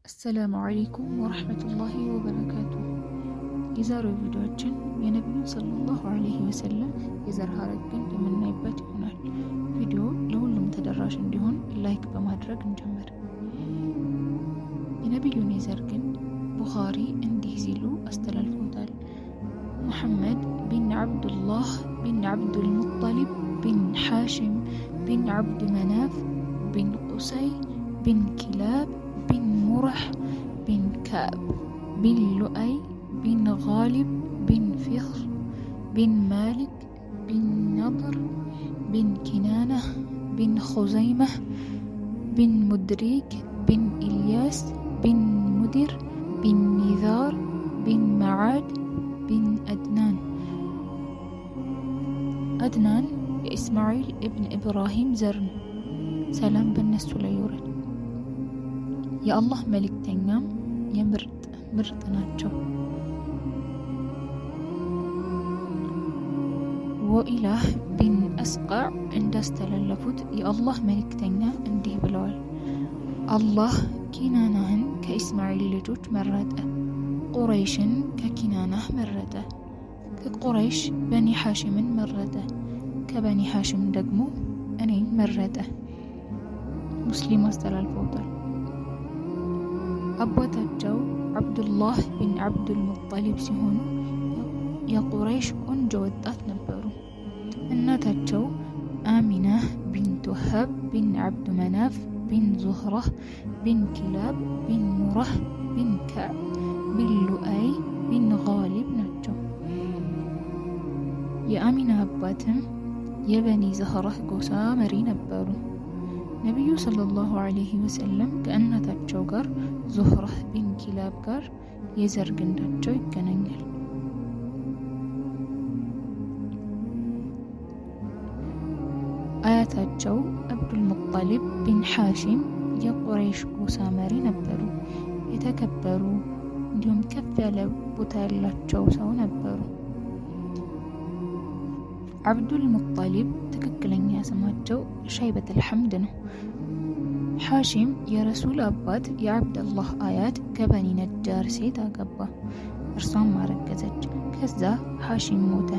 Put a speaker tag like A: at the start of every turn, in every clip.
A: السلام عليكم ورحمة الله وبركاته. የዛሬው ቪዲዮአችን የነብዩ ሰለላሁ ዐለይሂ ወሰለም የዘር ሐረግን የምናይበት ይሆናል። ቪዲዮ ለሁሉም ተደራሽ እንዲሆን ላይክ በማድረግ እንጀምር። የነብዩን የዘር ግን ቡኻሪ እንዲህ ሲሉ አስተላልፈውታል። ሙሐመድ ቢን አብዱላህ ቢን አብዱል ሙጠሊብ ቢን ሐሽም ቢን አብድ መናፍ ቢን ቁሰይ ቢን ኪላብ بن مرح بن كعب بن لؤي بن غالب بن فخر بن مالك بن نضر بن كنانة بن خزيمة بن مدريك بن إلياس بن مدر بن نذار بن معاد بن أدنان إسماعيل ابن إبراهيم زرن سلام بالنسو ليورد የአላህ መልእክተኛም ምርጥ ናቸው። ወኢላህ ቢን አስቃዕ እንዳስተላለፉት የአላህ መልእክተኛ እንዲህ ብለዋል። አላህ ኪናናህን ከኢስማኤል ልጆች መረጠ፣ ቁረይሽን ከኪናናህ መረጠ፣ ከቁረይሽ በኒ ሐሽምን መረጠ፣ ከበኒ ሐሽም ደግሞ እኔን መረጠ። ሙስሊም አስተላልፈውታል። አባታቸው አብዱላህ ቢን አብዱል ሙጠሊብ ሲሆኑ የቁረይሽ ቆንጆ ወጣት ነበሩ። እናታቸው አሚናህ ቢንት ወሃብ ቢን አብድ መናፍ ቢን ዙህራህ ቢን ኪላብ ቢን ሙራህ ቢን ከዕብ ቢን ሉአይ ቢን ጋሊብ ናቸው። የአሚና አባትም የበኒ ዙህራህ ጎሳ መሪ ነበሩ። ነቢዩ ሰለላሁ ዐለይሂ ወሰለም ከእናታቸው ጋር ዙህራህ ቢን ኪላብ ጋር የዘር ግንዳቸው ይገናኛል። አያታቸው አብዱል ሙጠሊብ ቢን ሐሽም የቁረይሽ ጎሳ መሪ ነበሩ። የተከበሩ እንዲሁም ከፍ ያለ ቦታ ያላቸው ሰው ነበሩ። አብዱል ሙጠሊብ ትክክለኛ ስማቸው ሸይበቱል ሐምድ ነው። ሐሽም የረሱል አባት የአብደላህ አያት ከበኒ ነጃር ሴት አገባ። እርሷም አረገዘች። ከዛ ሐሽም ሞተ።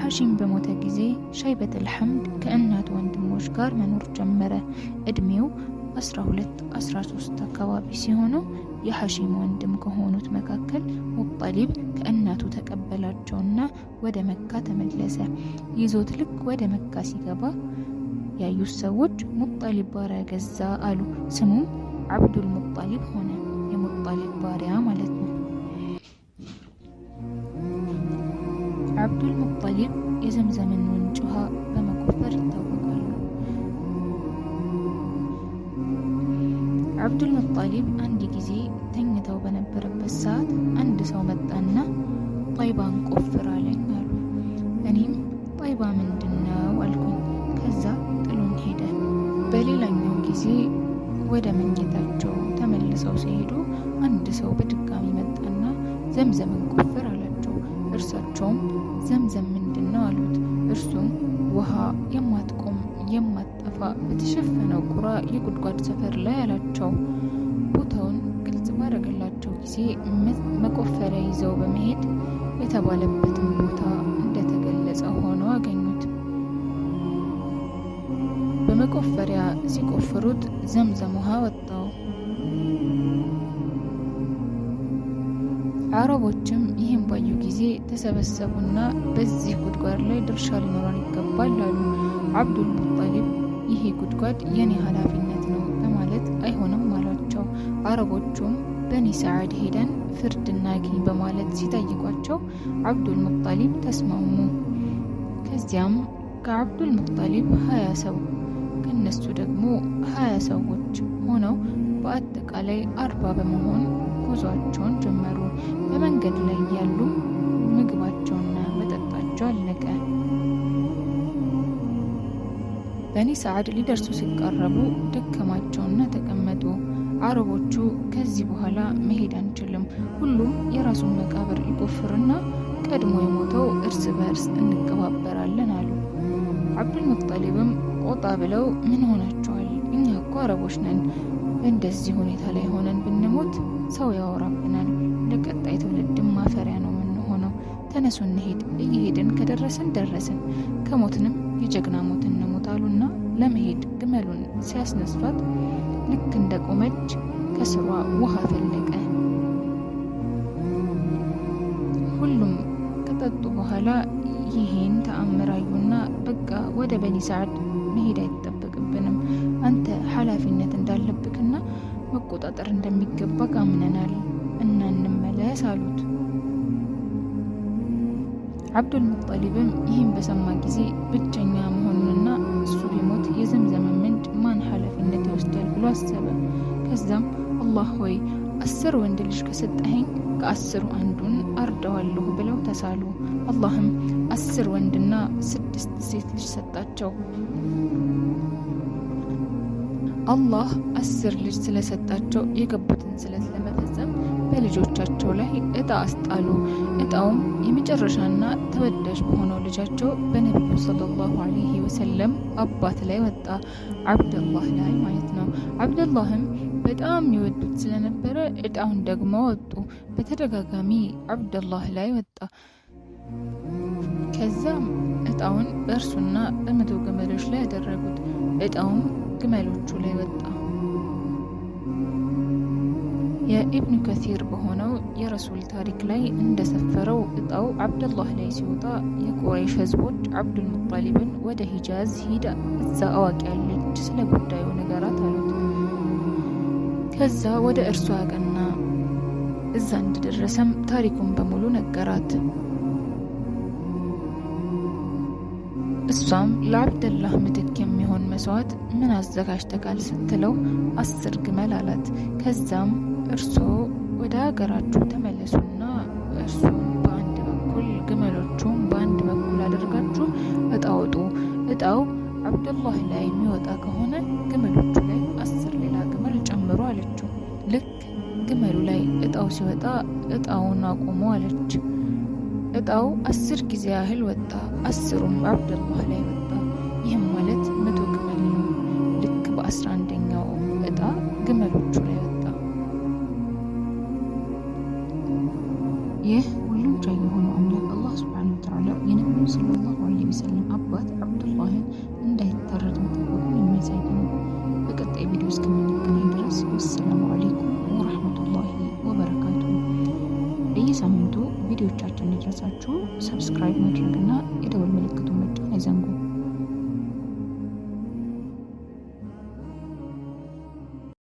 A: ሐሽም በሞተ ጊዜ ሸይበቱል ሐምድ ከእናት ወንድሞች ጋር መኖር ጀመረ። እድሜው 12-13 አካባቢ ሲሆነው የሐሽም ወንድም ከሆኑት መካከል ሙጠሊብ ከእናቱ ተቀበላቸውና ወደ መካ ተመለሰ። ይዞት ልክ ወደ መካ ሲገባ ያዩት ሰዎች ሙጠሊብ ባሪያ ገዛ አሉ። ስሙም አብዱል ሙጠሊብ ሆነ። የሙጠሊብ ባሪያ ማለት ነው። አብዱል ሙጠሊብ የዘምዘምን ምንጭ ውሃ በመቆፈር ይታወቃሉ። አብዱል ሙጠሊብ አንድ ጊዜ ተኝተው በነበረበት ሰዓት አንድ ሰው መጣና ጣይባን ቆፍር አለኝ አሉ። እኔም ጣይባ ምንድነው አልኩኝ። ከዛ ጥሎን ሄደ። በሌላኛው ጊዜ ወደ መኝታቸው ተመልሰው ሲሄዱ አንድ ሰው በድጋሚ መጣና ዘምዘምን ቆፍር አላቸው። እርሳቸውም ዘምዘም ምንድነው አሉት። እርሱም ውሃ የማትቆም የማትጠፋ በተሸፈነው ቁራ የጉድጓድ ሰፈር ላይ አላቸው። ቦታውን ግልጽ ባደረገላቸው ጊዜ መቆፈሪያ ይዘው በመሄድ የተባለበትን ቦታ እንደተገለጸ ሆኖ አገኙት። በመቆፈሪያ ሲቆፍሩት ዘምዘም ውሃ ወጣው። አረቦችም ይህን ባዩ ጊዜ ተሰበሰቡና በዚህ ጉድጓድ ላይ ድርሻ ሊኖረን ይገባል አሉ። አብዱል ሙጠሊብ ይሄ ጉድጓድ የኔ ኃላፊነት ነው በማለት አይሆንም አሏቸው። አረቦቹም በኒ ሰዓድ ሄደን ፍርድ እናግኝ በማለት ሲጠይቋቸው አብዱል ሙጠሊብ ተስማሙ። ከዚያም ከአብዱል ሙጠሊብ 20 ሰው ከነሱ ደግሞ 20 ሰዎች ሆነው በአጠቃላይ 40 በመሆን ጉዟቸውን ጀመሩ። በመንገድ ላይ ያሉ ምግባቸውና መጠጣቸው አለቀ። በኒ ሰዓድ ሊደርሱ ሲቃረቡ ደከማቸውና ተቀመጡ። አረቦቹ ከዚህ በኋላ መሄድ አንችልም፣ ሁሉም የራሱን መቃብር ሊቆፍርና ቀድሞ የሞተው እርስ በእርስ እንቀባበራለን አሉ። አብዱል ሙጠሊብም ቆጣ ብለው ምን ሆናቸዋል? እኛ እኮ አረቦች ነን፣ በእንደዚህ ሁኔታ ላይ ሆነን ብንሞት ብንሞት ሰው ያወራብናል፣ ለቀጣይ ትውልድ ማፈሪያ ነው የምንሆነው። ተነሱ እንሄድ፣ እየሄድን ከደረስን ደረስን፣ ከሞትንም የጀግና ሞት እንሞት አሉና ለመሄድ ግመሉን ሲያስነሷት ልክ እንደ ቆመች ከስሯ ውሃ ፈለቀ። ሁሉም ከጠጡ በኋላ ይሄን ተአምራዩና በቃ ወደ በኒ ሰዓድ መሄድ አይጠበቅብንም፣ አንተ ኃላፊነት እንዳለብክና መቆጣጠር እንደሚገባ አምነናል እና እንመለስ አሉት። አብዱል ሙጠሊብም ይህን በሰማ ጊዜ ብቸኛ መሆኑንና እሱ ቢሞት የዘምዘም ምንጭ ማን ኃላፊነት ይወስዳል ብሎ አሰበ። ከዛም አላህ ሆይ 10 ወንድ ልጅ ከሰጠኸኝ ከ10 አንዱን አርደዋለሁ ብለው ተሳሉ። አላህም 10 ወንድና 6 ሴት ልጅ ሰጣቸው። አላህ 10 ልጅ ስለሰጣቸው የገቡትን ስለት ለመፈጸም በልጆቻቸው ላይ እጣ አስጣሉ። እጣውም የመጨረሻና ተወዳጅ በሆነው ልጃቸው በነቢዩ ሰለላሁ ዐለይሂ ወሰለም አባት ላይ ወጣ፣ አብደላህ ላይ ማለት ነው። አብደላህም በጣም ይወዱት ስለነበረ እጣውን ደግሞ ወጡ። በተደጋጋሚ አብደላህ ላይ ወጣ። ከዛም እጣውን በእርሱና በ100 ግመሎች ላይ ያደረጉት። እጣውም ግመሎቹ ላይ ወጣ። የኢብኑ ከሲር በሆነው የረሱል ታሪክ ላይ እንደሰፈረው እጣው አብደላህ ላይ ሲወጣ የቁረይሽ ህዝቦች አብዱል ሙጠሊብን ወደ ሂጃዝ ሂዳ እዛ አዋቂ ያለች ስለ ጉዳዩ ነገራት አሉት። ከዛ ወደ እርሷ አቀና። እዛ እንደደረሰም ታሪኩን በሙሉ ነገራት። እሷም ለአብደላህ ምትክ የሚሆን መስዋዕት ምን አዘጋጅተካል ስትለው 10 ግመል አላት። ከዛም እርሶ ወደ ሀገራችሁ ተመለሱና እርሱን በአንድ በኩል ግመሎቹን በአንድ በኩል አድርጋችሁ እጣ አውጡ። እጣው አብደላህ ላይ የሚወጣ ከሆነ ግመሎቹ ላይ 10 ሌላ ግመል ጨምሩ አለችው። ልክ ግመሉ ላይ እጣው ሲወጣ እጣውን አቁሙ አለች። እጣው 10 ጊዜ ያህል ወጣ። 10ሩም አብደላህ ላይ ወጣ። ይህም ማለት 100 ግመል ነው። ልክ በ11ኛው እጣ ግመሎቹ ላይ ወጣ። ይህ ሁሉም ቻይ የሆነው አምላክ አላህ ሱብሓነሁ ወተዓላ የነቢዩ ሰለላሁ ዐለይሂ ወሰለም አባት አብዱላህን እንዳይታረድ መጠበቁን የሚያሳይ ነው። በቀጣይ ቪዲዮ እስከምንገናኝ ድረስ ወሰላሙ አለይኩም ወረሕመቱላሂ ወበረካቱ። በየሳምንቱ ቪዲዮቻችን እንዲደርሳችሁ ሰብስክራይብ ማድረግና የደወል ምልክቱን መጫን አይዘንጉ።